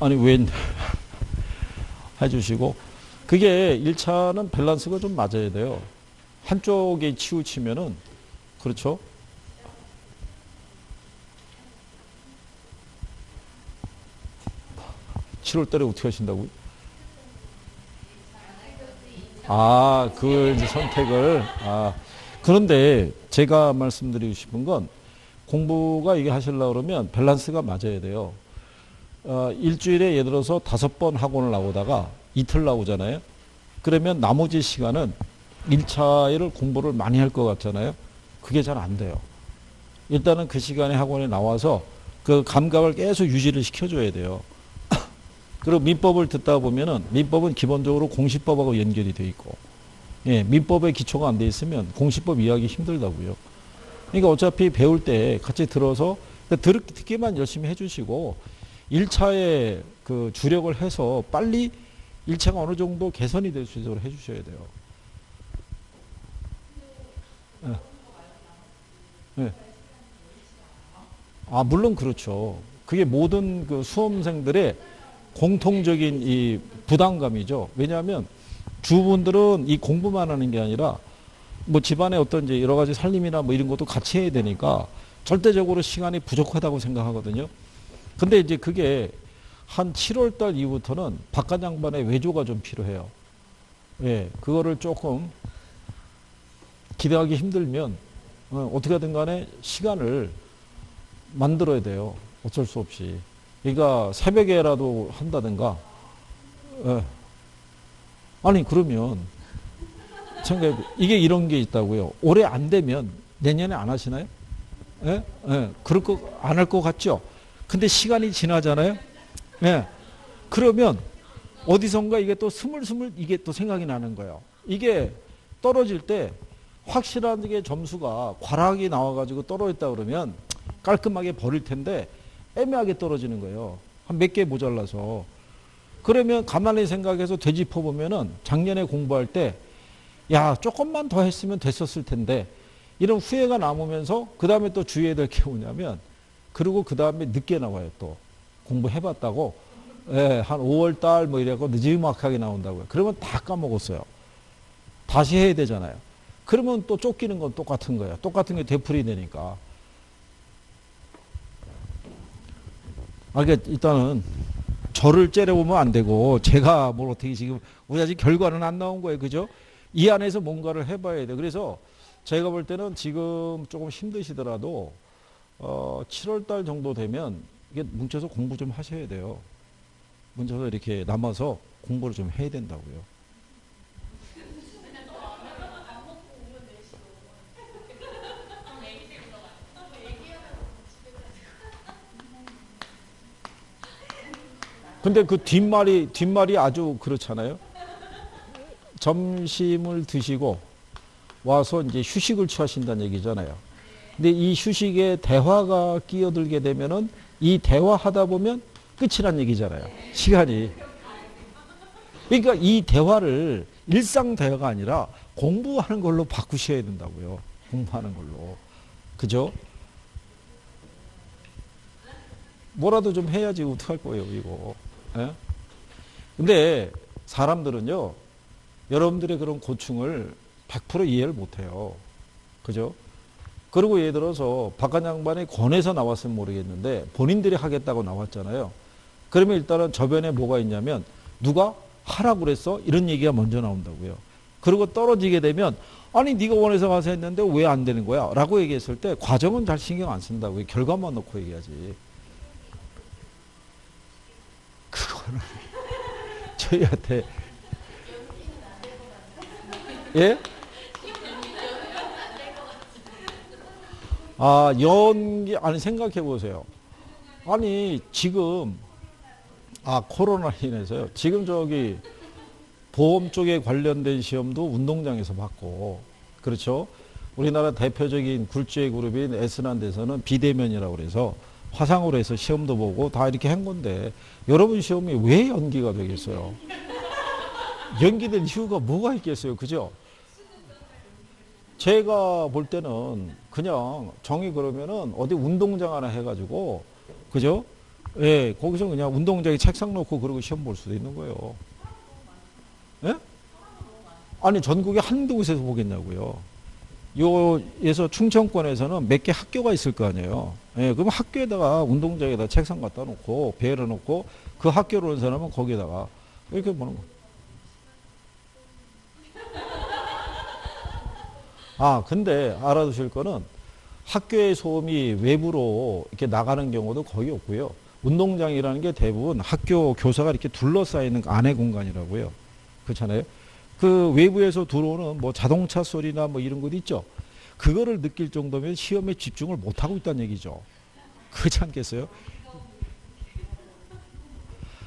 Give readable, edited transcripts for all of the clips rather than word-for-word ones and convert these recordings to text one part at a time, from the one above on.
아니, 왜 해주시고. 그게 1차는 밸런스가 좀 맞아야 돼요. 한쪽에 치우치면은, 그렇죠? 7월 달에 어떻게 하신다고요? 아, 그걸 이제 선택을. 아, 그런데 제가 말씀드리고 싶은 건 공부가 이게 하시려고 그러면 밸런스가 맞아야 돼요. 일주일에 예를 들어서 5번 학원을 나오다가 이틀 나오잖아요. 그러면 나머지 시간은 1차를 공부를 많이 할 것 같잖아요. 그게 잘 안 돼요. 일단은 그 시간에 학원에 나와서 그 감각을 계속 유지를 시켜줘야 돼요. 그리고 민법을 듣다 보면은 민법은 기본적으로 공시법하고 연결이 돼 있고, 예, 민법의 기초가 안 돼 있으면 공시법 이해하기 힘들다고요. 그러니까 어차피 배울 때 같이 들어서 듣기만 열심히 해주시고 1차에 그 주력을 해서 빨리 1차가 어느 정도 개선이 될 수 있도록 해주셔야 돼요. 예. 예. 아, 물론 그렇죠. 그게 모든 그 수험생들의 공통적인 이 부담감이죠. 왜냐하면 주부분들은 이 공부만 하는 게 아니라 뭐 집안에 어떤 이제 여러 가지 살림이나 뭐 이런 것도 같이 해야 되니까 절대적으로 시간이 부족하다고 생각하거든요. 근데 이제 그게 한 7월 달 이후부터는 바깥 양반의 외조가 좀 필요해요. 예, 그거를 조금 기대하기 힘들면 어떻게 하든 간에 시간을 만들어야 돼요. 어쩔 수 없이. 그러니까 새벽에라도 한다든가. 예. 아니 그러면 이게 이런 게 있다고요. 올해 안 되면 내년에 안 하시나요? 예? 예. 그럴 거 안 할 것 같죠? 근데 시간이 지나잖아요. 예. 그러면 어디선가 이게 또 스물스물 이게 또 생각이 나는 거예요. 이게 떨어질 때 확실하게 점수가 과락이 나와가지고 떨어졌다 그러면 깔끔하게 버릴 텐데 애매하게 떨어지는 거예요. 한 몇 개 모자라서. 그러면 가만히 생각해서 되짚어 보면은 작년에 공부할 때 야, 조금만 더 했으면 됐었을 텐데 이런 후회가 남으면서 그 다음에 또 주의해야 될 게 뭐냐면 그리고 그 다음에 늦게 나와요. 또 공부해봤다고 예, 한 5월 달 뭐 이래갖고 늦지막하게 나온다고요. 그러면 다 까먹었어요. 다시 해야 되잖아요. 그러면 또 쫓기는 건 똑같은 거예요. 똑같은 게 되풀이 되니까. 아, 그러니까 일단은 저를 째려보면 안 되고 제가 뭘 어떻게 지금 우리 아직 결과는 안 나온 거예요. 그죠? 이 안에서 뭔가를 해봐야 돼요. 그래서 제가 볼 때는 지금 조금 힘드시더라도 7월 달 정도 되면 이게 뭉쳐서 공부 좀 하셔야 돼요. 뭉쳐서 이렇게 남아서 공부를 좀 해야 된다고요. 근데 그 뒷말이 아주 그렇잖아요. 점심을 드시고 와서 이제 휴식을 취하신다는 얘기잖아요. 근데 이 휴식에 대화가 끼어들게 되면은 이 대화하다 보면 끝이란 얘기잖아요. 시간이. 그러니까 이 대화를 일상 대화가 아니라 공부하는 걸로 바꾸셔야 된다고요. 공부하는 걸로. 그죠? 뭐라도 좀 해야지 어떡할 거예요, 이거. 예? 근데 사람들은요, 여러분들의 그런 고충을 100% 이해를 못 해요. 그죠? 그리고 예를 들어서 박한 양반이 권해서 나왔으면 모르겠는데 본인들이 하겠다고 나왔잖아요. 그러면 일단은 저변에 뭐가 있냐면 누가 하라고 그랬어? 이런 얘기가 먼저 나온다고요. 그리고 떨어지게 되면 아니 네가 원해서 가서 했는데 왜 안 되는 거야? 라고 얘기했을 때 과정은 잘 신경 안 쓴다고요. 결과만 놓고 얘기하지. 그거는 저희한테 예? 아, 아니, 생각해 보세요. 아니, 지금, 코로나 인해서요. 지금 저기, 보험 쪽에 관련된 시험도 운동장에서 받고, 그렇죠? 우리나라 대표적인 굴지의 그룹인 에스난데서는 비대면이라고 그래서 화상으로 해서 시험도 보고 다 이렇게 한 건데, 여러분 시험이 왜 연기가 되겠어요? 연기된 이유가 뭐가 있겠어요? 그죠? 제가 볼 때는 그냥 정의 그러면은 어디 운동장 하나 해가지고 그죠? 예, 거기서 그냥 운동장에 책상 놓고 그러고 시험 볼 수도 있는 거예요. 예? 아니, 전국에 한두 곳에서 보겠냐고요. 요에서 충청권에서는 몇 개 학교가 있을 거 아니에요. 예, 그럼 학교에다가 운동장에다 책상 갖다 놓고 배를 놓고 그 학교로 온 사람은 거기에다가 이렇게 보는 거. 아, 근데 알아두실 거는 학교의 소음이 외부로 이렇게 나가는 경우도 거의 없고요. 운동장이라는 게 대부분 학교 교사가 이렇게 둘러싸이는 안의 공간이라고요. 그렇잖아요. 그 외부에서 들어오는 뭐 자동차 소리나 뭐 이런 것 있죠. 그거를 느낄 정도면 시험에 집중을 못 하고 있다는 얘기죠. 그렇지 않겠어요?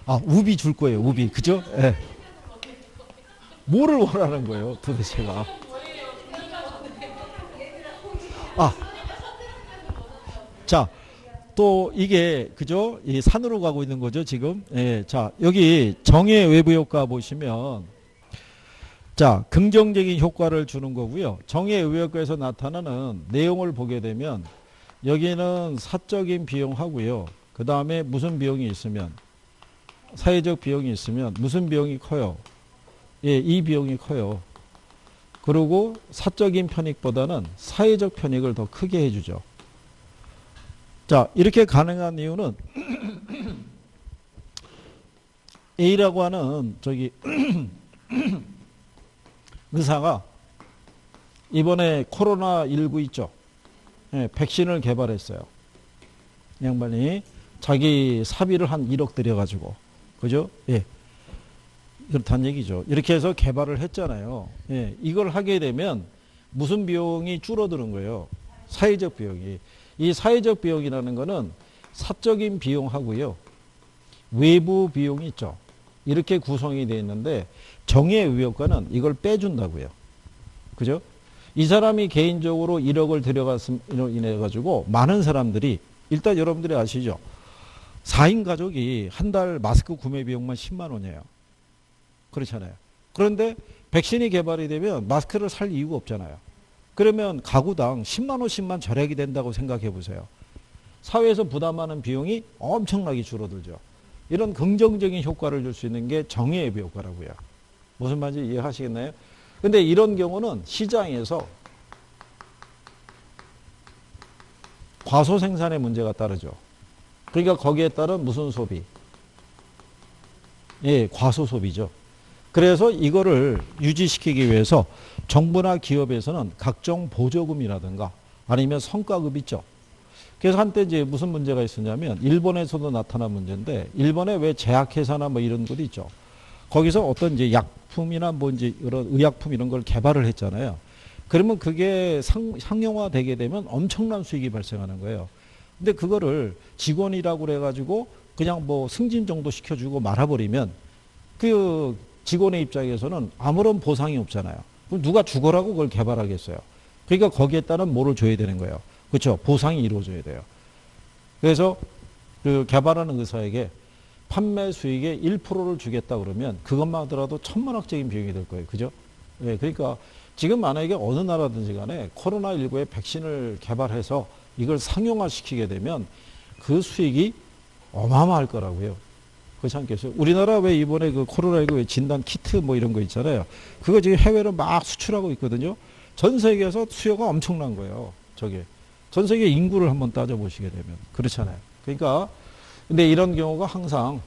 아, 우비 줄 거예요. 우비. 그죠? 예. 뭐를 원하는 거예요, 도대체가. 아, 자, 또 이게 그죠? 이 산으로 가고 있는 거죠, 지금. 예, 자, 여기 정의 외부 효과 보시면 자, 긍정적인 효과를 주는 거고요. 정의 외부 효과에서 나타나는 내용을 보게 되면 여기는 사적인 비용하고요. 그 다음에 무슨 비용이 있으면 사회적 비용이 있으면 무슨 비용이 커요? 예, 이 비용이 커요. 그리고 사적인 편익보다는 사회적 편익을 더 크게 해주죠. 자, 이렇게 가능한 이유는 A라고 하는 저기 의사가 이번에 코로나19 있죠. 예, 백신을 개발했어요. 양반이 자기 사비를 한 1억 들여가지고. 그죠? 예. 그렇다는 얘기죠. 이렇게 해서 개발을 했잖아요. 예, 이걸 하게 되면 무슨 비용이 줄어드는 거예요? 사회적 비용이. 이 사회적 비용이라는 거는 사적인 비용하고요. 외부 비용이 있죠. 이렇게 구성이 되어 있는데 정의 의효과는 이걸 빼준다고요. 그죠? 이 사람이 개인적으로 1억을 들여갔음으로 인해 가지고 많은 사람들이 일단 여러분들이 아시죠? 4인 가족이 한 달 마스크 구매 비용만 10만 원이에요. 그렇잖아요. 그런데 백신이 개발이 되면 마스크를 살 이유가 없잖아요. 그러면 가구당 10만 원씩만 절약이 된다고 생각해 보세요. 사회에서 부담하는 비용이 엄청나게 줄어들죠. 이런 긍정적인 효과를 줄 수 있는 게 정의예비 효과라고요. 무슨 말인지 이해하시겠나요? 근데 이런 경우는 시장에서 과소 생산의 문제가 따르죠. 그러니까 거기에 따른 무슨 소비? 예, 과소 소비죠. 그래서 이거를 유지시키기 위해서 정부나 기업에서는 각종 보조금이라든가 아니면 성과급 있죠. 그래서 한때 이제 무슨 문제가 있었냐면 일본에서도 나타난 문제인데 일본에 왜 제약회사나 뭐 이런 곳이 있죠. 거기서 어떤 이제 약품이나 뭐 이제 이런 의약품 이런 걸 개발을 했잖아요. 그러면 그게 상용화되게 되면 엄청난 수익이 발생하는 거예요. 근데 그거를 직원이라고 그래가지고 그냥 뭐 승진 정도 시켜주고 말아버리면 그 직원의 입장에서는 아무런 보상이 없잖아요. 그럼 누가 죽어라고 그걸 개발하겠어요. 그러니까 거기에 따른 뭐를 줘야 되는 거예요. 그렇죠. 보상이 이루어져야 돼요. 그래서 그 개발하는 의사에게 판매 수익의 1%를 주겠다 그러면 그것만 하더라도 천문학적인 비용이 될 거예요. 그죠? 네, 그러니까 지금 만약에 어느 나라든지 간에 코로나19의 백신을 개발해서 이걸 상용화 시키게 되면 그 수익이 어마어마할 거라고요. 그렇지 않겠어요? 우리나라 왜 이번에 그 코로나19 진단 키트 뭐 이런 거 있잖아요. 그거 지금 해외로 막 수출하고 있거든요. 전 세계에서 수요가 엄청난 거예요. 저게. 전 세계 인구를 한번 따져보시게 되면. 그렇잖아요. 그러니까, 근데 이런 경우가 항상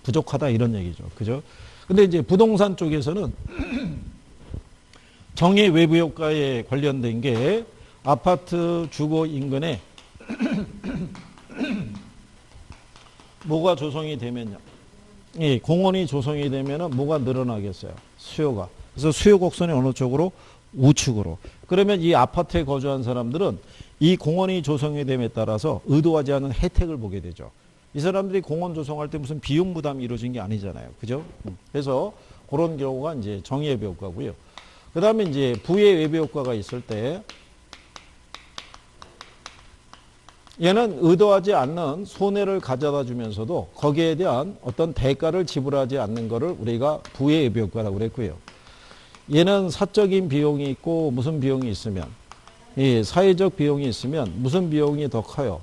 부족하다 이런 얘기죠. 그죠? 근데 이제 부동산 쪽에서는 정의 외부 효과에 관련된 게 아파트 주거 인근에 뭐가 조성이 되면요. 예, 공원이 조성이 되면은 뭐가 늘어나겠어요? 수요가. 그래서 수요 곡선이 어느 쪽으로? 우측으로. 그러면 이 아파트에 거주한 사람들은 이 공원이 조성이 됨에 따라서 의도하지 않은 혜택을 보게 되죠. 이 사람들이 공원 조성할 때 무슨 비용 부담이 이루어진 게 아니잖아요. 그죠? 그래서 그런 경우가 이제 정의예비 효과고요. 그 다음에 이제 부의 예비 효과가 있을 때 얘는 의도하지 않는 손해를 가져다 주면서도 거기에 대한 어떤 대가를 지불하지 않는 것을 우리가 부의 예비 효과라고 그랬고요. 얘는 사적인 비용이 있고 무슨 비용이 있으면 이 사회적 비용이 있으면 무슨 비용이 더 커요?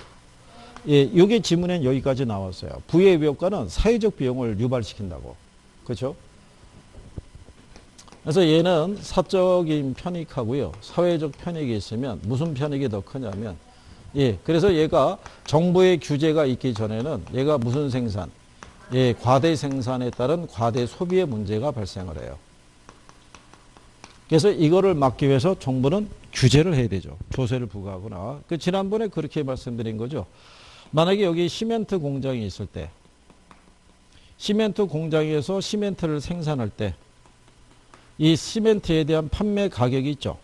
예, 요게 지문엔 여기까지 나왔어요. 부의 외효과는 사회적 비용을 유발시킨다고. 그렇죠? 그래서 얘는 사적인 편익하고요. 사회적 편익이 있으면 무슨 편익이 더 크냐면, 예, 그래서 얘가 정부의 규제가 있기 전에는 얘가 무슨 생산, 예, 과대 생산에 따른 과대 소비의 문제가 발생을 해요. 그래서 이거를 막기 위해서 정부는 규제를 해야 되죠. 조세를 부과하거나. 그 지난번에 그렇게 말씀드린 거죠. 만약에 여기 시멘트 공장이 있을 때, 시멘트 공장에서 시멘트를 생산할 때, 이 시멘트에 대한 판매 가격이 있죠.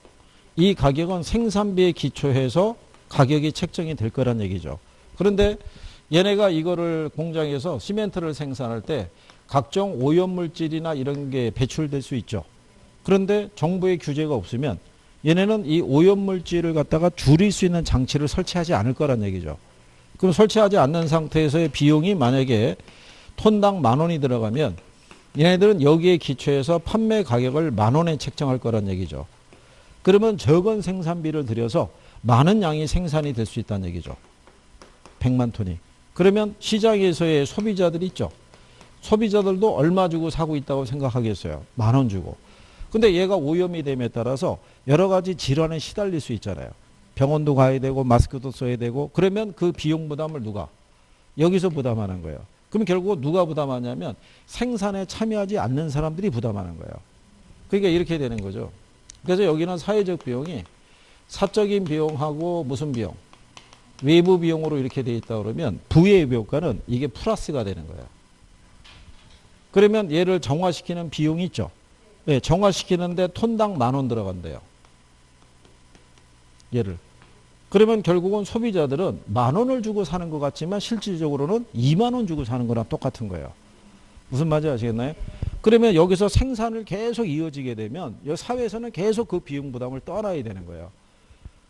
이 가격은 생산비에 기초해서 가격이 책정이 될 거란 얘기죠. 그런데 얘네가 이거를 공장에서 시멘트를 생산할 때 각종 오염물질이나 이런 게 배출될 수 있죠. 그런데 정부의 규제가 없으면 얘네는 이 오염물질을 갖다가 줄일 수 있는 장치를 설치하지 않을 거란 얘기죠. 그럼 설치하지 않는 상태에서의 비용이 만약에 톤당 10,000원이 들어가면 얘네들은 여기에 기초해서 판매 가격을 10,000원에 책정할 거란 얘기죠. 그러면 적은 생산비를 들여서 많은 양이 생산이 될 수 있다는 얘기죠. 100만 톤이. 그러면 시장에서의 소비자들이 있죠. 소비자들도 얼마 주고 사고 있다고 생각하겠어요. 10,000원 주고. 근데 얘가 오염이 됨에 따라서 여러 가지 질환에 시달릴 수 있잖아요. 병원도 가야 되고 마스크도 써야 되고 그러면 그 비용 부담을 누가? 여기서 부담하는 거예요. 그럼 결국 누가 부담하냐면 생산에 참여하지 않는 사람들이 부담하는 거예요. 그러니까 이렇게 되는 거죠. 그래서 여기는 사회적 비용이 사적인 비용하고 무슨 비용? 외부 비용으로 이렇게 돼 있다 그러면 부의 효과는 이게 플러스가 되는 거예요. 그러면 얘를 정화시키는 비용이 있죠. 네, 정화시키는데 톤당 10,000원 들어간대요. 얘를. 그러면 결국은 소비자들은 10,000원을 주고 사는 것 같지만 실질적으로는 20,000원 주고 사는 거랑 똑같은 거예요. 무슨 말인지 아시겠나요? 그러면 여기서 생산을 계속 이어지게 되면 사회에서는 계속 그 비용 부담을 떠나야 되는 거예요.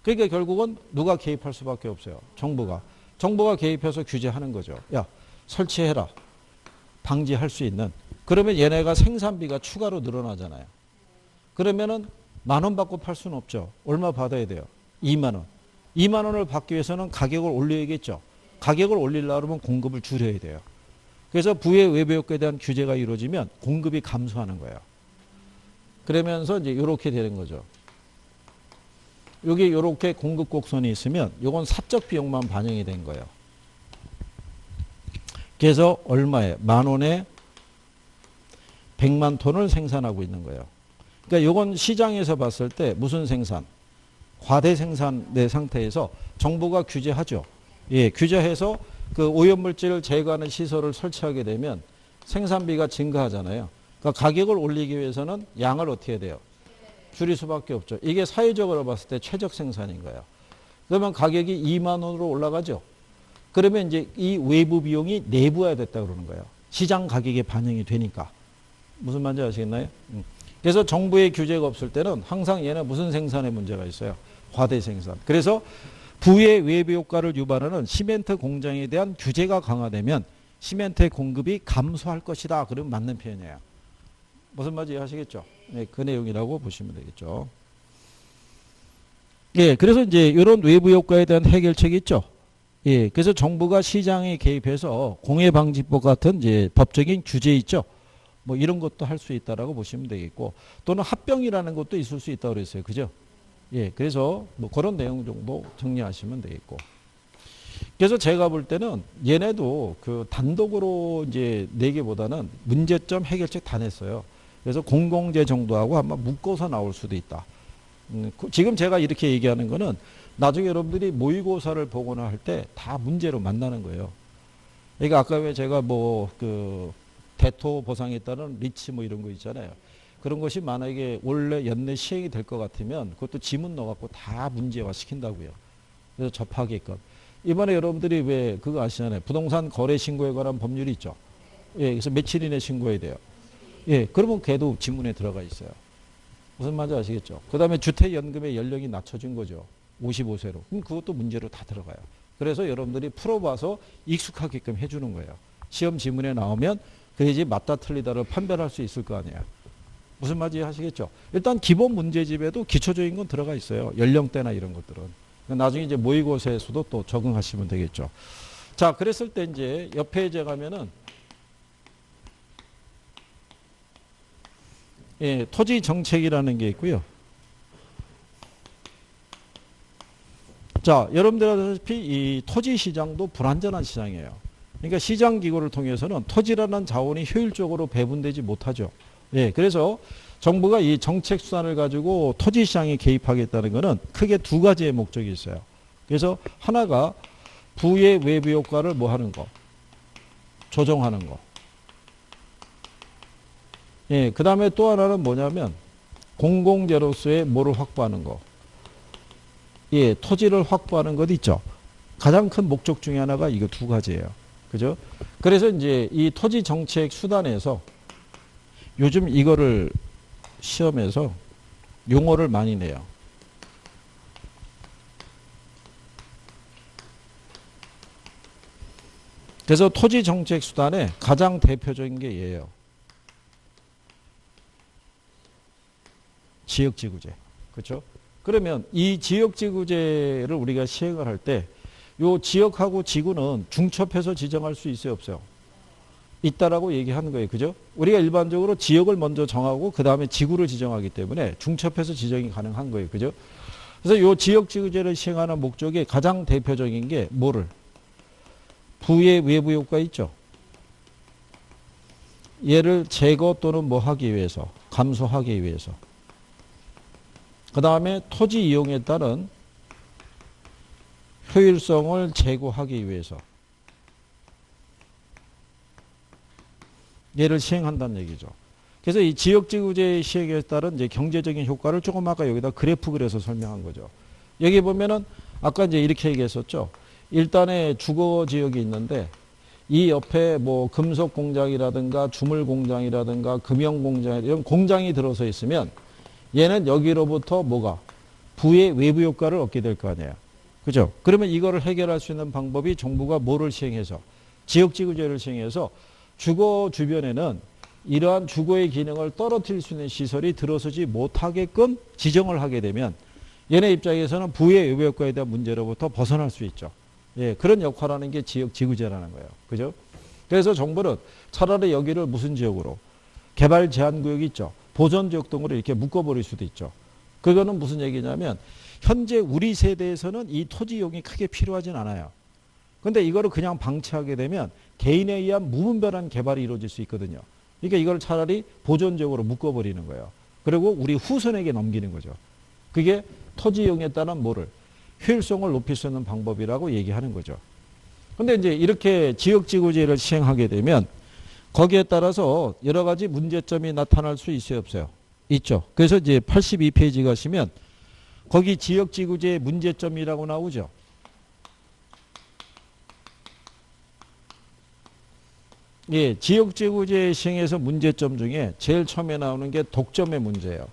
그러니까 결국은 누가 개입할 수밖에 없어요. 정부가. 정부가 개입해서 규제하는 거죠. 야, 설치해라. 방지할 수 있는. 그러면 얘네가 생산비가 추가로 늘어나잖아요. 그러면은 10,000원 받고 팔 수는 없죠. 얼마 받아야 돼요? 20,000원. 20,000원을 받기 위해서는 가격을 올려야겠죠. 가격을 올리려고 하면 공급을 줄여야 돼요. 그래서 부의 외부 효과에 대한 규제가 이루어지면 공급이 감소하는 거예요. 그러면서 이제 이렇게 되는 거죠. 여기 이렇게 공급 곡선이 있으면 이건 사적 비용만 반영이 된 거예요. 그래서 얼마에? 10,000원에 100만 톤을 생산하고 있는 거예요. 그러니까 이건 시장에서 봤을 때 무슨 생산? 과대 생산의 상태에서 정부가 규제하죠. 예, 규제해서 그 오염물질을 제거하는 시설을 설치하게 되면 생산비가 증가하잖아요. 그러니까 가격을 올리기 위해서는 양을 어떻게 해야 돼요? 줄일 수밖에 없죠. 이게 사회적으로 봤을 때 최적 생산인 거예요. 그러면 가격이 20,000원으로 올라가죠. 그러면 이제 이 외부 비용이 내부화됐다 그러는 거예요. 시장 가격에 반영이 되니까. 무슨 말인지 아시겠나요? 그래서 정부의 규제가 없을 때는 항상 얘는 무슨 생산에 문제가 있어요? 과대 생산. 그래서 부의 외부 효과를 유발하는 시멘트 공장에 대한 규제가 강화되면 시멘트의 공급이 감소할 것이다. 그러면 맞는 표현이에요. 무슨 말인지 아시겠죠? 네, 그 내용이라고 보시면 되겠죠. 예, 그래서 이제 이런 외부 효과에 대한 해결책이 있죠. 예, 그래서 정부가 시장에 개입해서 공해방지법 같은 이제 법적인 규제 있죠. 뭐 이런 것도 할 수 있다라고 보시면 되겠고, 또는 합병이라는 것도 있을 수 있다고 그랬어요. 그죠? 예, 그래서 뭐 그런 내용 정도 정리하시면 되겠고. 그래서 제가 볼 때는 얘네도 그 단독으로 이제 내기보다는 문제점 해결책 다 냈어요. 그래서 공공재 정도하고 아마 묶어서 나올 수도 있다. 지금 제가 이렇게 얘기하는 거는 나중에 여러분들이 모의고사를 보거나 할 때 다 문제로 만나는 거예요. 그러니까 아까 왜 제가 뭐 그 대토 보상에 따른 리치 뭐 이런 거 있잖아요. 그런 것이 만약에 원래 연내 시행이 될 것 같으면 그것도 지문 넣어갖고 다 문제화 시킨다고요. 그래서 접하게끔. 이번에 여러분들이 왜 그거 아시잖아요. 부동산 거래 신고에 관한 법률이 있죠. 예, 그래서 며칠 이내 신고해야 돼요. 예, 그러면 걔도 지문에 들어가 있어요. 무슨 말인지 아시겠죠? 그 다음에 주택연금의 연령이 낮춰진 거죠. 55세로. 그럼 그것도 문제로 다 들어가요. 그래서 여러분들이 풀어봐서 익숙하게끔 해주는 거예요. 시험 지문에 나오면 그래야지 맞다 틀리다를 판별할 수 있을 거 아니에요. 무슨 말인지 아시겠죠? 일단 기본 문제집에도 기초적인 건 들어가 있어요. 연령대나 이런 것들은. 나중에 이제 모의고사에서도 또 적응하시면 되겠죠. 자, 그랬을 때 이제 옆에 이제 가면은 예, 토지 정책이라는 게 있고요. 자, 여러분들 아시다시피 이 토지 시장도 불완전한 시장이에요. 그러니까 시장 기구를 통해서는 토지라는 자원이 효율적으로 배분되지 못하죠. 예, 그래서 정부가 이 정책 수단을 가지고 토지 시장에 개입하겠다는 것은 크게 두 가지의 목적이 있어요. 그래서 하나가 부의 외부 효과를 뭐 하는 거? 조정하는 거. 예, 그 다음에 또 하나는 뭐냐면 공공재로서의 뭐를 확보하는 거. 예, 토지를 확보하는 것 있죠. 가장 큰 목적 중에 하나가 이거 두 가지예요. 그죠? 그래서 이제 이 토지 정책 수단에서 요즘 이거를 시험에서 용어를 많이 내요. 그래서 토지 정책 수단의 가장 대표적인 게 얘예요. 지역지구제. 그렇죠? 그러면 이 지역지구제를 우리가 시행을 할 때 요 지역하고 지구는 중첩해서 지정할 수 있어요, 없어요? 있다라고 얘기하는 거예요. 그죠? 우리가 일반적으로 지역을 먼저 정하고 그 다음에 지구를 지정하기 때문에 중첩해서 지정이 가능한 거예요. 그죠? 그래서 요 지역지구제를 시행하는 목적의 가장 대표적인 게 뭐를? 부의 외부 효과 있죠? 얘를 제거 또는 뭐 하기 위해서, 감소하기 위해서. 그 다음에 토지 이용에 따른 효율성을 제고하기 위해서 얘를 시행한다는 얘기죠. 그래서 이 지역지구제 시행에 따른 이제 경제적인 효과를 조금 아까 여기다 그래프 그려서 설명한 거죠. 여기 보면은 아까 이제 이렇게 얘기했었죠. 일단의 주거 지역이 있는데 이 옆에 뭐 금속 공장이라든가 주물 공장이라든가 금형 공장 이런 공장이 들어서 있으면 얘는 여기로부터 뭐가 부의 외부 효과를 얻게 될 거 아니에요. 그죠? 그러면 이거를 해결할 수 있는 방법이 정부가 뭐를 시행해서 지역지구제를 시행해서 주거 주변에는 이러한 주거의 기능을 떨어뜨릴 수 있는 시설이 들어서지 못하게끔 지정을 하게 되면 얘네 입장에서는 부의 외부 효과에 대한 문제로부터 벗어날 수 있죠. 예, 그런 역할을 하는 게 지역지구제라는 거예요. 그죠? 그래서 정부는 차라리 여기를 무슨 지역으로 개발 제한 구역이 있죠. 보전 지역 등으로 이렇게 묶어버릴 수도 있죠. 그거는 무슨 얘기냐면 현재 우리 세대에서는 이 토지 이용이 크게 필요하진 않아요. 근데 이거를 그냥 방치하게 되면 개인에 의한 무분별한 개발이 이루어질 수 있거든요. 그러니까 이걸 차라리 보전 지역으로 묶어버리는 거예요. 그리고 우리 후손에게 넘기는 거죠. 그게 토지 이용에 따른 뭐를 효율성을 높일 수 있는 방법이라고 얘기하는 거죠. 근데 이제 이렇게 지역지구제를 시행하게 되면 거기에 따라서 여러 가지 문제점이 나타날 수 있어요, 없어요? 있죠. 그래서 이제 82페이지 가시면 거기 지역지구제의 문제점이라고 나오죠. 예, 지역지구제 시행에서 문제점 중에 제일 처음에 나오는 게 독점의 문제예요.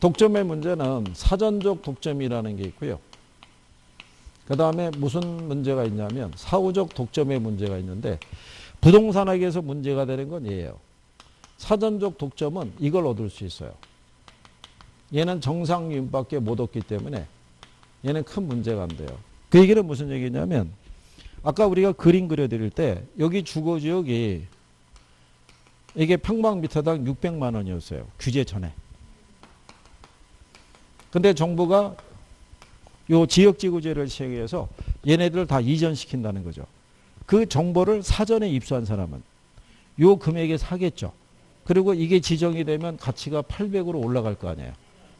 독점의 문제는 사전적 독점이라는 게 있고요. 그 다음에 무슨 문제가 있냐면 사후적 독점의 문제가 있는데 부동산학에서 문제가 되는 건 얘예요. 사전적 독점은 이걸 얻을 수 있어요. 얘는 정상유인밖에 못 얻기 때문에 얘는 큰 문제가 안 돼요. 그 얘기는 무슨 얘기냐면 아까 우리가 그림 그려드릴 때 여기 주거지역이 이게 평방미터당 600만 원이었어요. 규제 전에. 근데 정부가 요 지역지구제를 시행해서 얘네들을 다 이전시킨다는 거죠. 그 정보를 사전에 입수한 사람은 요 금액에 사겠죠. 그리고 이게 지정이 되면 가치가 800으로 올라갈 거 아니에요.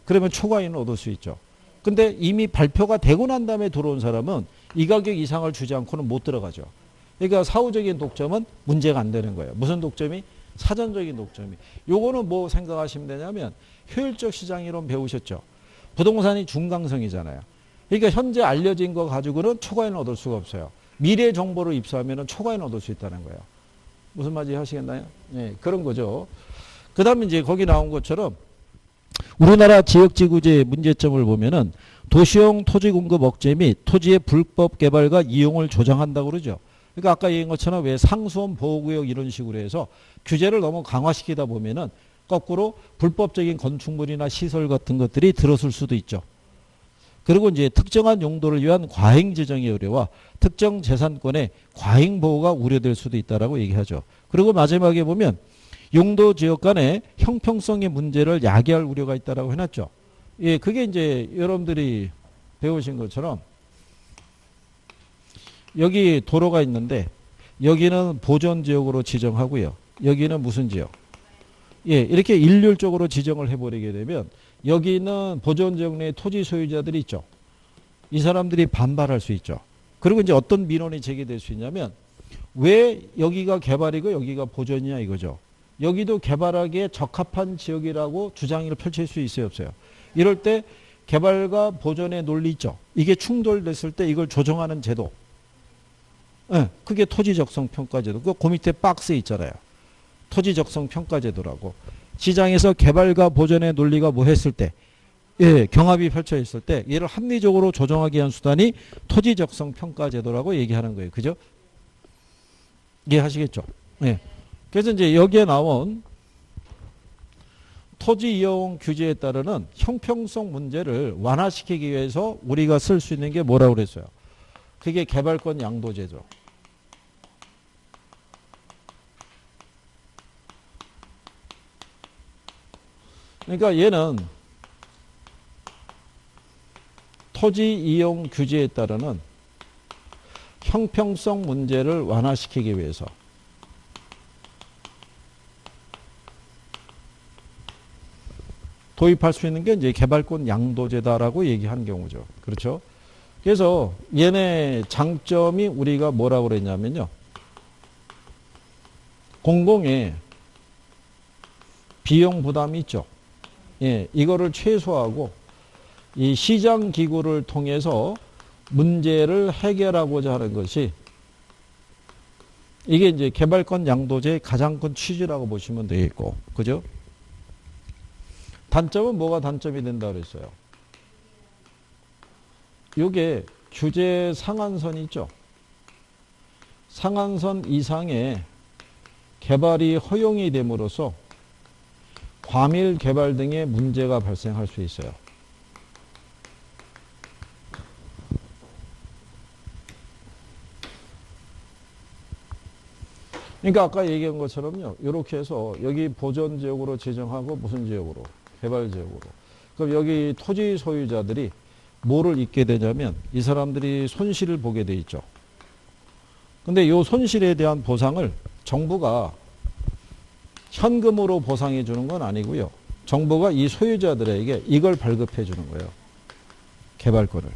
그러면 초과인을 얻을 수 있죠. 근데 이미 발표가 되고 난 다음에 들어온 사람은 이 가격 이상을 주지 않고는 못 들어가죠. 그러니까 사후적인 독점은 문제가 안 되는 거예요. 무슨 독점이? 사전적인 독점이. 요거는 뭐 생각하시면 되냐면 효율적 시장이론 배우셨죠. 부동산이 중강성이잖아요. 그러니까 현재 알려진 거 가지고는 초과인을 얻을 수가 없어요. 미래 정보를 입수하면 초과인을 얻을 수 있다는 거예요. 무슨 말인지 하시겠나요? 네, 그런 거죠. 그 다음에 이제 거기 나온 것처럼 우리나라 지역지구제의 문제점을 보면은 도시형 토지 공급 억제 및 토지의 불법 개발과 이용을 조장한다고 그러죠. 그러니까 아까 얘기한 것처럼 왜 상수원 보호구역 이런 식으로 해서 규제를 너무 강화시키다 보면은 거꾸로 불법적인 건축물이나 시설 같은 것들이 들어설 수도 있죠. 그리고 이제 특정한 용도를 위한 과잉 지정의 우려와 특정 재산권의 과잉 보호가 우려될 수도 있다라고 얘기하죠. 그리고 마지막에 보면 용도 지역 간의 형평성의 문제를 야기할 우려가 있다라고 해놨죠. 예, 그게 이제 여러분들이 배우신 것처럼 여기 도로가 있는데 여기는 보전 지역으로 지정하고요. 여기는 무슨 지역? 예, 이렇게 일률적으로 지정을 해버리게 되면 여기 있는 보전 지역 내 토지 소유자들이 있죠. 이 사람들이 반발할 수 있죠. 그리고 이제 어떤 민원이 제기될 수 있냐면 왜 여기가 개발이고 여기가 보전이냐 이거죠. 여기도 개발하기에 적합한 지역이라고 주장을 펼칠 수 있어요, 없어요? 이럴 때 개발과 보전의 논리 있죠. 이게 충돌됐을 때 이걸 조정하는 제도. 네, 그게 토지적성 평가제도. 그 밑에 박스에 있잖아요. 토지적성 평가제도라고. 시장에서 개발과 보전의 논리가 뭐 했을 때, 예, 경합이 펼쳐 있을 때 얘를 합리적으로 조정하기 위한 수단이 토지적성 평가제도라고 얘기하는 거예요. 그죠? 이해하시겠죠? 예. 그래서 이제 여기에 나온 토지 이용 규제에 따르는 형평성 문제를 완화시키기 위해서 우리가 쓸 수 있는 게 뭐라고 그랬어요? 그게 개발권 양도제죠. 그러니까 얘는 토지 이용 규제에 따르는 형평성 문제를 완화시키기 위해서 도입할 수 있는 게 이제 개발권 양도제다라고 얘기하는 경우죠. 그렇죠? 그래서 얘네 장점이 우리가 뭐라고 그랬냐면요. 공공의 비용 부담이 있죠. 예, 이거를 최소화하고 이 시장 기구를 통해서 문제를 해결하고자 하는 것이 이게 이제 개발권 양도제의 가장 큰 취지라고 보시면 되겠고, 그죠? 단점은 뭐가 단점이 된다 그랬어요? 요게 규제 상한선이 있죠. 상한선 이상의 개발이 허용이 됨으로써 과밀 개발 등의 문제가 발생할 수 있어요. 그러니까 아까 얘기한 것처럼요. 이렇게 해서 여기 보전 지역으로 지정하고 무슨 지역으로? 개발 지역으로. 그럼 여기 토지 소유자들이 뭐를 잊게 되냐면 이 사람들이 손실을 보게 돼 있죠. 근데 이 손실에 대한 보상을 정부가 현금으로 보상해 주는 건 아니고요. 정부가 이 소유자들에게 이걸 발급해 주는 거예요. 개발권을.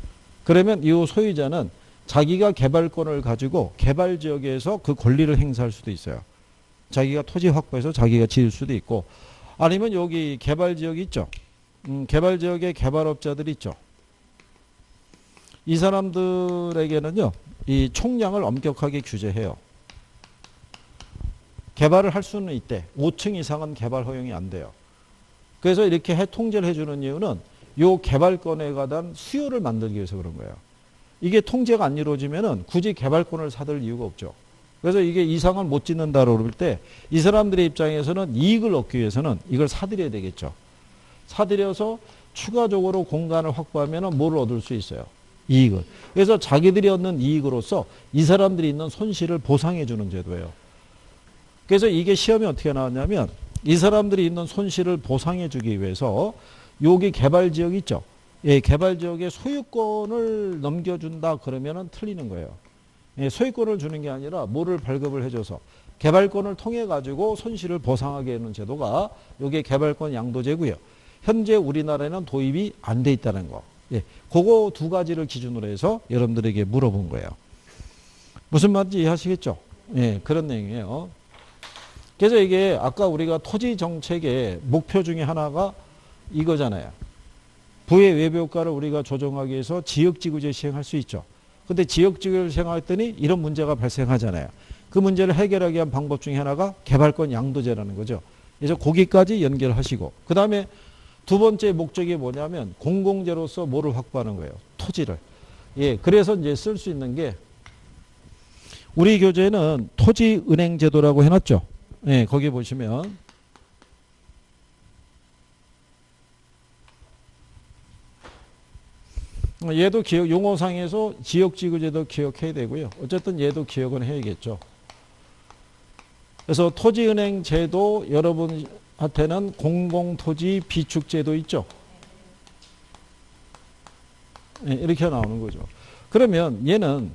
그러면 이 소유자는 자기가 개발권을 가지고 개발 지역에서 그 권리를 행사할 수도 있어요. 자기가 토지 확보해서 자기가 지을 수도 있고, 아니면 여기 개발 지역이 있죠. 개발 지역에 개발업자들이 있죠. 이 사람들에게는요, 이 총량을 엄격하게 규제해요. 개발을 할 수는 있대. 5층 이상은 개발 허용이 안 돼요. 그래서 이렇게 통제를 해주는 이유는 이 개발권에 관한 수요를 만들기 위해서 그런 거예요. 이게 통제가 안 이루어지면은 굳이 개발권을 사들 이유가 없죠. 그래서 이게 이상을 못 짓는다고 그럴 때 이 사람들의 입장에서는 이익을 얻기 위해서는 이걸 사들여야 되겠죠. 사들여서 추가적으로 공간을 확보하면은 뭐를 얻을 수 있어요? 이익을. 그래서 자기들이 얻는 이익으로서 이 사람들이 있는 손실을 보상해 주는 제도예요. 그래서 이게 시험에 어떻게 나왔냐면 이 사람들이 있는 손실을 보상해 주기 위해서 여기 개발 지역 있죠. 예, 개발 지역에 소유권을 넘겨준다 그러면은 틀리는 거예요. 예, 소유권을 주는 게 아니라 뭐를 발급을 해줘서 개발권을 통해 가지고 손실을 보상하게 하는 제도가 이게 개발권 양도제고요. 현재 우리나라에는 도입이 안 돼 있다는 거. 예, 그거 두 가지를 기준으로 해서 여러분들에게 물어본 거예요. 무슨 말인지 이해하시겠죠? 예, 그런 내용이에요. 그래서 이게 아까 우리가 토지 정책의 목표 중에 하나가 이거잖아요. 부의 외부효과를 우리가 조정하기 위해서 지역지구제 시행할 수 있죠. 근데 지역지구를 시행했더니 이런 문제가 발생하잖아요. 그 문제를 해결하기 위한 방법 중에 하나가 개발권 양도제라는 거죠. 그래서 거기까지 연결하시고 그 다음에 두 번째 목적이 뭐냐면 공공재로서 뭐를 확보하는 거예요. 토지를. 예, 그래서 이제 쓸 수 있는 게 우리 교재에는 토지은행제도라고 해놨죠. 예, 거기 보시면 얘도 기억, 용어상에서 지역지구제도 기억해야 되고요. 어쨌든 얘도 기억은 해야겠죠. 그래서 토지은행 제도 여러분한테는 공공토지 비축제도 있죠. 네, 이렇게 나오는 거죠. 그러면 얘는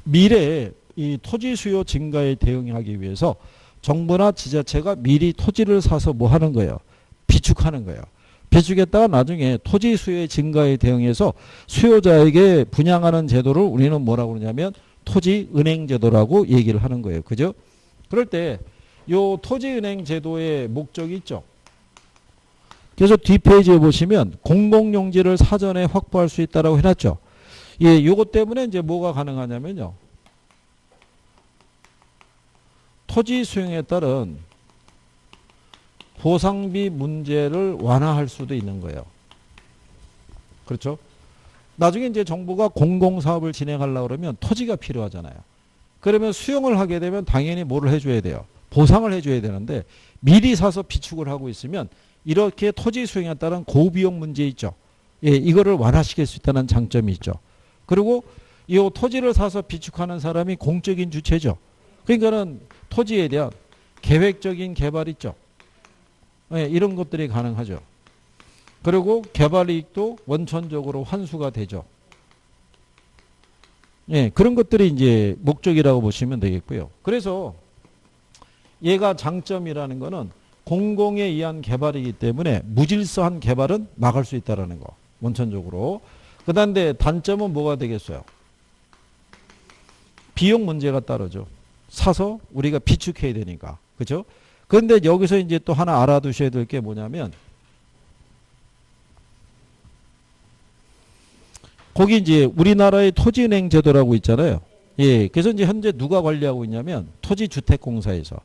미래에 이 토지 수요 증가에 대응하기 위해서 정부나 지자체가 미리 토지를 사서 뭐 하는 거예요? 비축하는 거예요. 비축했다가 나중에 토지 수요의 증가에 대응해서 수요자에게 분양하는 제도를 우리는 뭐라고 그러냐면 토지은행 제도라고 얘기를 하는 거예요. 그죠? 그럴 때 요 토지은행 제도의 목적이 있죠. 그래서 뒷페이지에 보시면 공공용지를 사전에 확보할 수 있다라고 해놨죠. 예, 요것 때문에 이제 뭐가 가능하냐면요. 토지 수용에 따른 보상비 문제를 완화할 수도 있는 거예요. 그렇죠? 나중에 이제 정부가 공공사업을 진행하려고 그러면 토지가 필요하잖아요. 그러면 수용을 하게 되면 당연히 뭐를 해줘야 돼요? 보상을 해줘야 되는데 미리 사서 비축을 하고 있으면 이렇게 토지 수용에 따른 고비용 문제 있죠. 예, 이거를 완화시킬 수 있다는 장점이 있죠. 그리고 이 토지를 사서 비축하는 사람이 공적인 주체죠. 그러니까는 토지에 대한 계획적인 개발 있죠. 예, 이런 것들이 가능하죠. 그리고 개발 이익도 원천적으로 환수가 되죠. 예, 그런 것들이 이제 목적이라고 보시면 되겠고요. 그래서 얘가 장점이라는 거는 공공에 의한 개발이기 때문에 무질서한 개발은 막을 수 있다는 거. 원천적으로. 그다음에 단점은 뭐가 되겠어요? 비용 문제가 따르죠. 사서 우리가 비축해야 되니까. 그죠? 그런데 여기서 이제 또 하나 알아두셔야 될 게 뭐냐면 거기 이제 우리나라의 토지은행 제도라고 있잖아요. 예. 그래서 이제 현재 누가 관리하고 있냐면 토지주택공사에서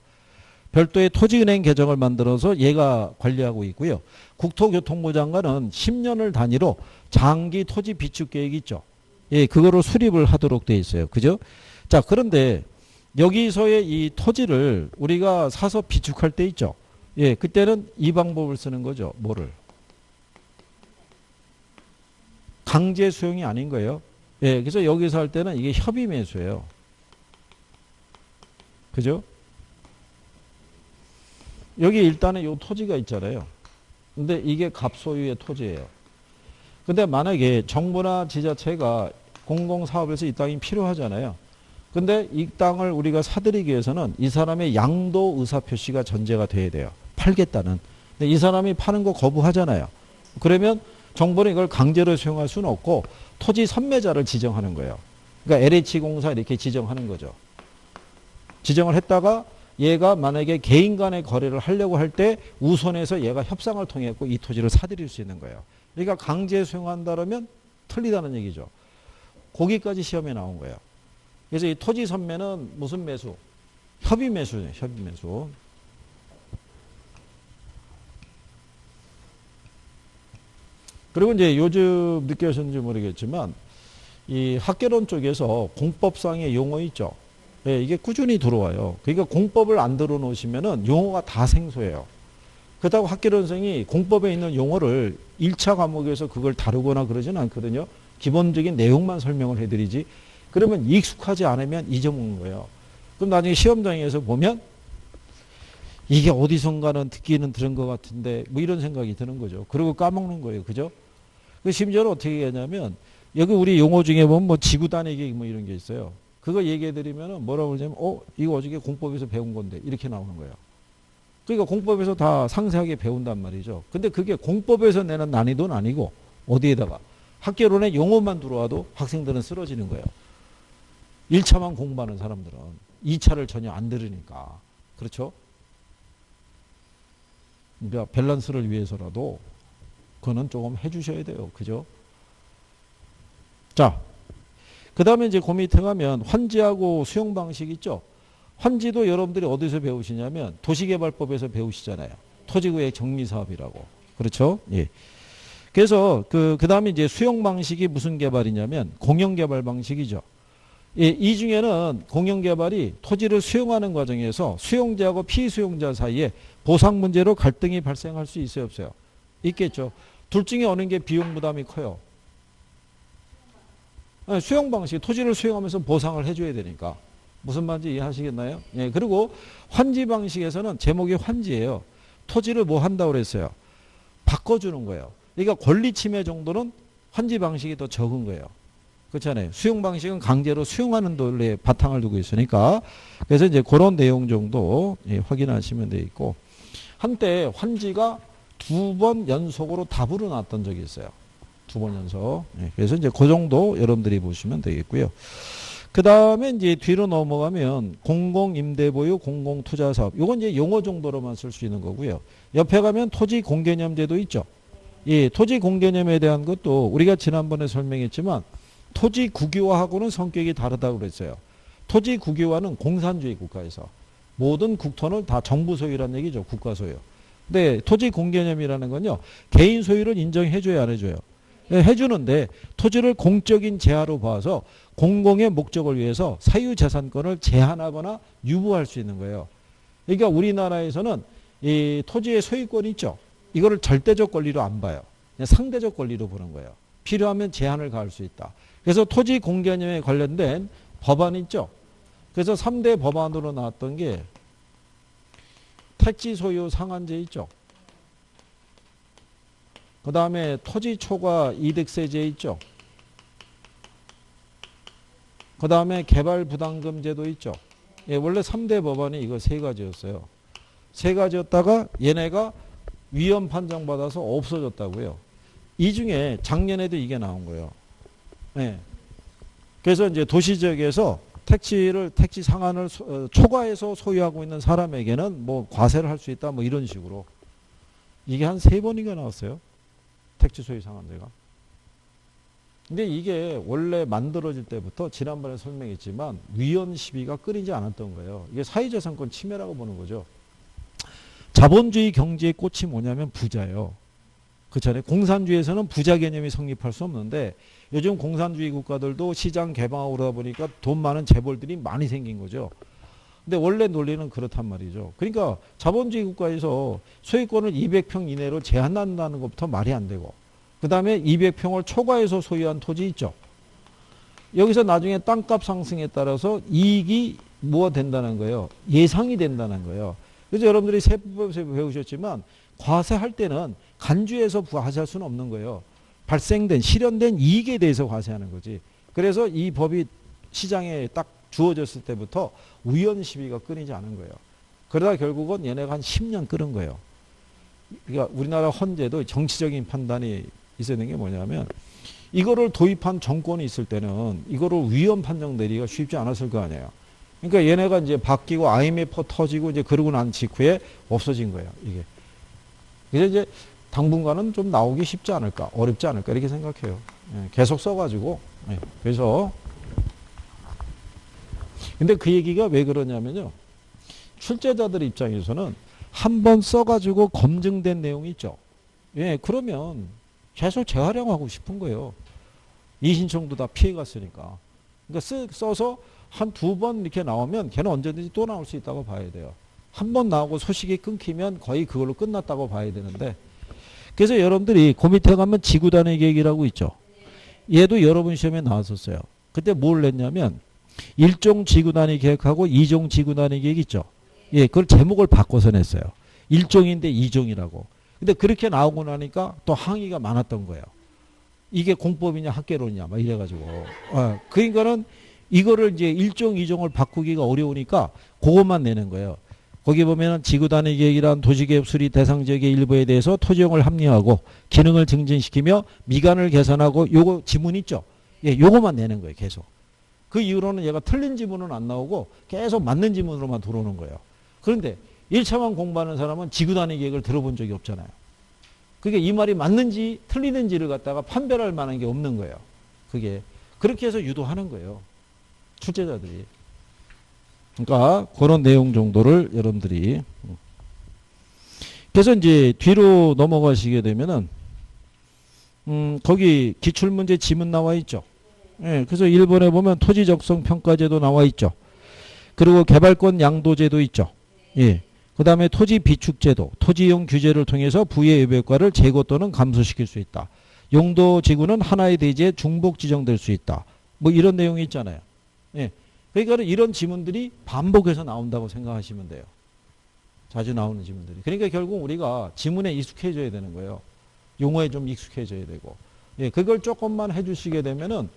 별도의 토지은행 계정을 만들어서 얘가 관리하고 있고요. 국토교통부 장관은 10년을 단위로 장기 토지 비축 계획이 있죠. 예, 그거로 수립을 하도록 돼 있어요. 그죠? 자, 그런데 여기서의 이 토지를 우리가 사서 비축할 때 있죠. 예, 그때는 이 방법을 쓰는 거죠. 뭐를? 강제 수용이 아닌 거예요. 예, 그래서 여기서 할 때는 이게 협의 매수예요. 그죠? 여기 일단은 이 토지가 있잖아요. 근데 이게 갑소유의 토지예요. 근데 만약에 정부나 지자체가 공공사업에서 이 땅이 필요하잖아요. 근데 이 땅을 우리가 사들이기 위해서는 이 사람의 양도 의사표시가 전제가 돼야 돼요. 팔겠다는. 근데 이 사람이 파는 거 거부하잖아요. 그러면 정부는 이걸 강제로 수용할 수는 없고 토지 선매자를 지정하는 거예요. 그러니까 LH공사 이렇게 지정하는 거죠. 지정을 했다가 얘가 만약에 개인 간의 거래를 하려고 할 때 우선해서 얘가 협상을 통해 이 토지를 사들일 수 있는 거예요. 그러니까 강제 수용한다면 틀리다는 얘기죠. 거기까지 시험에 나온 거예요. 그래서 이 토지 선매는 무슨 매수? 협의 매수예요. 협의 매수. 그리고 이제 요즘 느껴졌는지 모르겠지만 이 학개론 쪽에서 공법상의 용어 있죠. 예, 이게 꾸준히 들어와요. 그러니까 공법을 안 들어놓으시면은 용어가 다 생소해요. 그렇다고 학개론생이 공법에 있는 용어를 1차 과목에서 그걸 다루거나 그러진 않거든요. 기본적인 내용만 설명을 해드리지. 그러면 익숙하지 않으면 잊어먹는 거예요. 그럼 나중에 시험장에서 보면 이게 어디선가는 듣기는 들은 것 같은데 뭐 이런 생각이 드는 거죠. 그리고 까먹는 거예요. 그죠? 심지어는 어떻게 하냐면 여기 우리 용어 중에 보면 뭐 지구 단위기 뭐 이런 게 있어요. 그거 얘기해드리면 뭐라고 그러냐면 이거 어저께 공법에서 배운 건데 이렇게 나오는 거예요. 그러니까 공법에서 다 상세하게 배운단 말이죠. 근데 그게 공법에서 내는 난이도는 아니고 어디에다가 학개론에 용어만 들어와도 학생들은 쓰러지는 거예요. 1차만 공부하는 사람들은 2차를 전혀 안 들으니까. 그렇죠? 그러니까 밸런스를 위해서라도 그거는 조금 해주셔야 돼요. 그죠? 자, 그 다음에 이제 그 밑에 가면 환지하고 수용 방식 있죠? 환지도 여러분들이 어디서 배우시냐면 도시개발법에서 배우시잖아요. 토지구역 정리사업이라고. 그렇죠? 예. 그래서 그 다음에 이제 수용 방식이 무슨 개발이냐면 공영개발 방식이죠. 예, 이 중에는 공영개발이 토지를 수용하는 과정에서 수용자하고 피수용자 사이에 보상 문제로 갈등이 발생할 수 있어요, 없어요? 있겠죠. 둘 중에 어느 게 비용 부담이 커요? 수용 방식, 토지를 수용하면서 보상을 해줘야 되니까. 무슨 말인지 이해하시겠나요? 예, 그리고 환지 방식에서는 제목이 환지예요. 토지를 뭐 한다고 그랬어요? 바꿔주는 거예요. 그러니까 권리 침해 정도는 환지 방식이 더 적은 거예요. 그렇잖아요. 수용 방식은 강제로 수용하는 논리에 바탕을 두고 있으니까. 그래서 이제 그런 내용 정도 확인하시면 돼 있고. 한때 환지가 2번 연속으로 답으로 나왔던 적이 있어요. 2번 연속. 그래서 이제 그 정도 여러분들이 보시면 되겠고요. 그 다음에 이제 뒤로 넘어가면 공공임대보유 공공투자사업. 요건 이제 용어 정도로만 쓸 수 있는 거고요. 옆에 가면 토지공개념제도 있죠. 이 토지공개념에 대한 것도 우리가 지난번에 설명했지만 토지 국유화하고는 성격이 다르다고 그랬어요. 토지 국유화는 공산주의 국가에서 모든 국토는 다 정부 소유란 얘기죠. 국가 소유. 근데 토지 공개념이라는 건요. 개인 소유를 인정해줘야 안 해줘요. 해주는데 토지를 공적인 재화로 봐서 공공의 목적을 위해서 사유재산권을 제한하거나 유보할 수 있는 거예요. 그러니까 우리나라에서는 이 토지의 소유권이 있죠. 이거를 절대적 권리로 안 봐요. 그냥 상대적 권리로 보는 거예요. 필요하면 제한을 가할 수 있다. 그래서 토지 공개념에 관련된 법안이 있죠. 그래서 3대 법안으로 나왔던 게 택지 소유 상한제 있죠. 그 다음에 토지 초과 이득세제 있죠. 그 다음에 개발 부담금제도 있죠. 예, 원래 3대 법안이 이거 3가지였어요. 3가지였다가 얘네가 위헌 판정받아서 없어졌다고요. 이 중에 작년에도 이게 나온 거예요. 예. 그래서 이제 도시지역에서 택지 상한을 초과해서 소유하고 있는 사람에게는 뭐 과세를 할 수 있다 뭐 이런 식으로. 이게 한 3번인가 나왔어요. 택지 소유 상한제가. 근데 이게 원래 만들어질 때부터 지난번에 설명했지만 위헌 시비가 끊이지 않았던 거예요. 이게 사유재산권 침해라고 보는 거죠. 자본주의 경제의 꽃이 뭐냐면 부자예요. 그렇잖아요. 공산주의에서는 부자 개념이 성립할 수 없는데 요즘 공산주의 국가들도 시장 개방하고 그러다 보니까 돈 많은 재벌들이 많이 생긴 거죠. 근데 원래 논리는 그렇단 말이죠. 그러니까 자본주의 국가에서 소유권을 200평 이내로 제한한다는 것부터 말이 안 되고 그 다음에 200평을 초과해서 소유한 토지 있죠. 여기서 나중에 땅값 상승에 따라서 이익이 뭐가 된다는 거예요. 예상이 된다는 거예요. 그래서 여러분들이 세법에서 배우셨지만 과세할 때는 간주해서 과세할 수는 없는 거예요. 발생된 실현된 이익에 대해서 과세하는 거지. 그래서 이 법이 시장에 딱 주어졌을 때부터 위헌 시비가 끊이지 않은 거예요. 그러다 결국은 얘네가 한 10년 끊은 거예요. 그러니까 우리나라 헌재도 정치적인 판단이 있어야 되는 게 뭐냐면 이거를 도입한 정권이 있을 때는 이거를 위헌 판정 내리기가 쉽지 않았을 거 아니에요. 그러니까 얘네가 이제 바뀌고 IMF 터지고 이제 그러고 난 직후에 없어진 거예요. 이게. 그래서 이제 당분간은 좀 나오기 쉽지 않을까, 어렵지 않을까 이렇게 생각해요. 예, 계속 써가지고. 예, 그래서 근데 그 얘기가 왜 그러냐면요. 출제자들 입장에서는 한번 써가지고 검증된 내용이 있죠. 예, 그러면 계속 재활용하고 싶은 거예요. 이신청도 다 피해갔으니까. 그러니까 써서 한 2번 이렇게 나오면 걔는 언제든지 또 나올 수 있다고 봐야 돼요. 한 번 나오고 소식이 끊기면 거의 그걸로 끝났다고 봐야 되는데 그래서 여러분들이 그 밑에 가면 지구단위 계획이라고 있죠. 얘도 여러분 시험에 나왔었어요. 그때 뭘 냈냐면 1종 지구단위 계획하고 2종 지구단위 계획 있죠. 예, 그걸 제목을 바꿔서 냈어요. 1종인데 2종이라고. 근데 그렇게 나오고 나니까 또 항의가 많았던 거예요. 이게 공법이냐 학계론이냐 막 이래가지고. 그러니까는 이거를 이제 1종 2종을 바꾸기가 어려우니까 그것만 내는 거예요. 거기 보면은 지구단위 계획이란 도시계획 수리 대상 지역의 일부에 대해서 토지용을 합리화하고 기능을 증진시키며 미관을 개선하고 요거 지문 있죠. 예, 요거만 내는 거예요. 계속. 그 이후로는 얘가 틀린 지문은 안 나오고 계속 맞는 지문으로만 들어오는 거예요. 그런데 1차만 공부하는 사람은 지구단위 계획을 들어본 적이 없잖아요. 그게 이 말이 맞는지 틀리는지를 갖다가 판별할 만한 게 없는 거예요. 그게 그렇게 해서 유도하는 거예요. 출제자들이. 그러니까 그런 내용 정도를 여러분들이 그래서 이제 뒤로 넘어가시게 되면은 거기 기출문제 지문 나와 있죠. 예, 그래서 1번에 보면 토지 적성 평가제도 나와 있죠. 그리고 개발권 양도제도 있죠. 예. 그 다음에 토지 비축제도, 토지이용 규제를 통해서 부의 외벽과를 제거 또는 감소시킬 수 있다. 용도지구는 하나의 대지에 중복 지정될 수 있다. 뭐 이런 내용이 있잖아요. 예. 그러니까 이런 지문들이 반복해서 나온다고 생각하시면 돼요. 자주 나오는 지문들이. 그러니까 결국 우리가 지문에 익숙해져야 되는 거예요. 용어에 좀 익숙해져야 되고. 예, 그걸 조금만 해주시게 되면은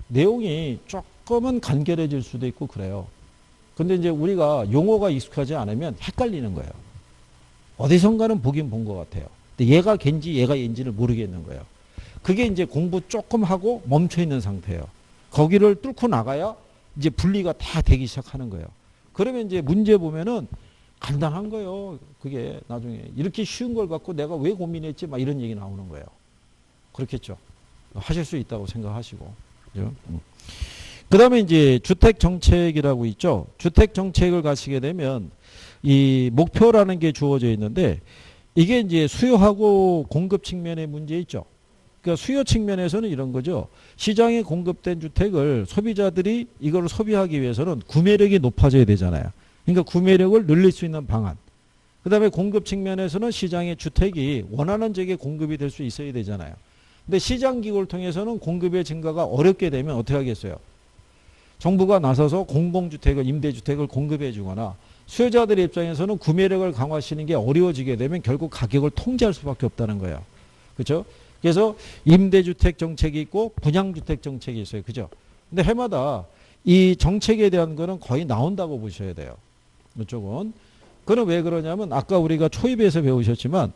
내용이 조금은 간결해질 수도 있고 그래요. 근데 이제 우리가 용어가 익숙하지 않으면 헷갈리는 거예요. 어디선가는 보긴 본 것 같아요. 근데 얘가 걘지 얘가 얘인지를 모르겠는 거예요. 그게 이제 공부 조금 하고 멈춰 있는 상태예요. 거기를 뚫고 나가야 이제 분리가 다 되기 시작하는 거예요. 그러면 이제 문제 보면은 간단한 거예요. 그게 나중에 이렇게 쉬운 걸 갖고 내가 왜 고민했지 막 이런 얘기 나오는 거예요. 그렇겠죠. 하실 수 있다고 생각하시고. 그죠? 그 다음에 이제 주택정책이라고 있죠. 주택정책을 가시게 되면 이 목표라는 게 주어져 있는데 이게 이제 수요하고 공급 측면의 문제 있죠. 그러니까 수요 측면에서는 이런 거죠. 시장에 공급된 주택을 소비자들이 이걸 소비하기 위해서는 구매력이 높아져야 되잖아요. 그러니까 구매력을 늘릴 수 있는 방안. 그 다음에 공급 측면에서는 시장의 주택이 원하는 지역에 공급이 될 수 있어야 되잖아요. 근데 시장기구를 통해서는 공급의 증가가 어렵게 되면 어떻게 하겠어요? 정부가 나서서 공공주택을, 임대주택을 공급해 주거나 수요자들의 입장에서는 구매력을 강화시키는 게 어려워지게 되면 결국 가격을 통제할 수밖에 없다는 거예요. 그렇죠? 그래서 임대주택 정책이 있고 분양주택 정책이 있어요. 그죠? 근데 해마다 이 정책에 대한 거는 거의 나온다고 보셔야 돼요. 이쪽은. 그건 왜 그러냐면 아까 우리가 초입에서 배우셨지만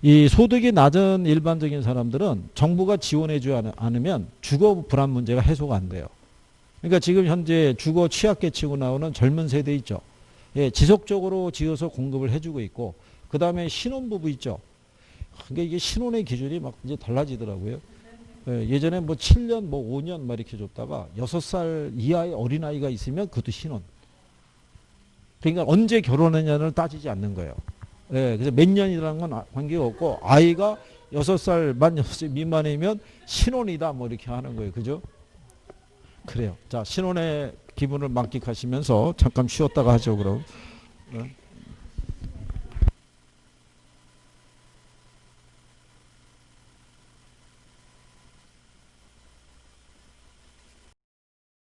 이 소득이 낮은 일반적인 사람들은 정부가 지원해 주지 않으면 주거 불안 문제가 해소가 안 돼요. 그러니까 지금 현재 주거 취약계층으로 나오는 젊은 세대 있죠. 예, 지속적으로 지어서 공급을 해주고 있고 그 다음에 신혼부부 있죠. 그러니까 이게 신혼의 기준이 막 이제 달라지더라고요. 예, 예전에 뭐 7년, 뭐 5년 막 이렇게 줬다가 6살 이하의 어린아이가 있으면 그것도 신혼. 그러니까 언제 결혼했냐를 따지지 않는 거예요. 예, 그래서 몇 년이라는 건 관계가 없고 아이가 6살, 만 6살 미만이면 신혼이다 뭐 이렇게 하는 거예요. 그죠? 그래요. 자, 신혼의 기분을 만끽하시면서 잠깐 쉬었다가 하죠, 그럼. 네.